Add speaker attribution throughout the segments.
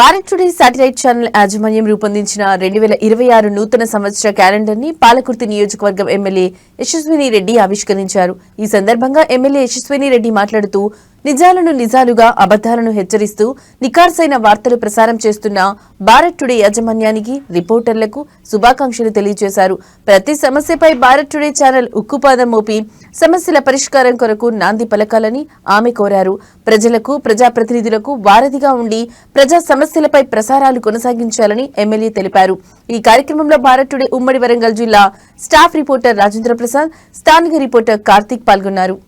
Speaker 1: Bharat today satellite channel యాజమాన్యం రూపొందించిన 2026 నూతన సంవత్సర క్యాలెండర్ ని పాలకుర్తి నియోజకవర్గం ఎమ్మెల్యే యశస్విని రెడ్డి ఆవిష్కరించారు. ఈ సందర్భంగా ఎమ్మెల్యే యశస్విని రెడ్డి మాట్లాడుతూ నిజాలను నిజాలుగా అబద్దాలను హెచ్చరిస్తూ నికార్సైన వార్తలు ప్రసారం చేస్తున్న భారత్ టుడే యాజమాన్యానికి రిపోర్టర్లకు శుభాకాంక్షలు తెలియజేశారు. ప్రతి సమస్యపై భారత్ టుడే ఛానల్ ఉక్కుపాదం మోపి సమస్యల పరిష్కారం కొరకు నాంది పలకాలని ఆమె కోరారు. ప్రజలకు ప్రజాప్రతినిధులకు వారధిగా ఉండి ప్రజా సమస్యలపై ప్రసారాలు కొనసాగించాలని ఎమ్మెల్యే తెలిపారు. ఈ కార్యక్రమంలో భారత్ టుడే ఉమ్మడి వరంగల్ జిల్లా స్టాఫ్ రిపోర్టర్ రాజేంద్ర ప్రసాద్, స్థానిక రిపోర్టర్ కార్తీక్ పాల్గొన్నారు.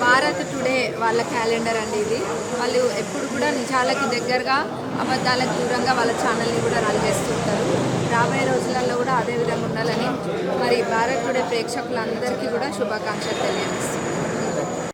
Speaker 2: భారత్ టుడే వాళ్ళ క్యాలెండర్ అండి ఇది. వాళ్ళు ఎప్పుడు కూడా నిజాలకి దగ్గరగా అబద్ధాలకు దూరంగా వాళ్ళ ఛానల్ని కూడా రన్ చేస్తుంటారు. రాబోయే రోజులలో కూడా అదే విధంగా ఉండాలని మరి భారత్ టుడే ప్రేక్షకులందరికీ కూడా శుభాకాంక్షలు తెలియజేస్తారు.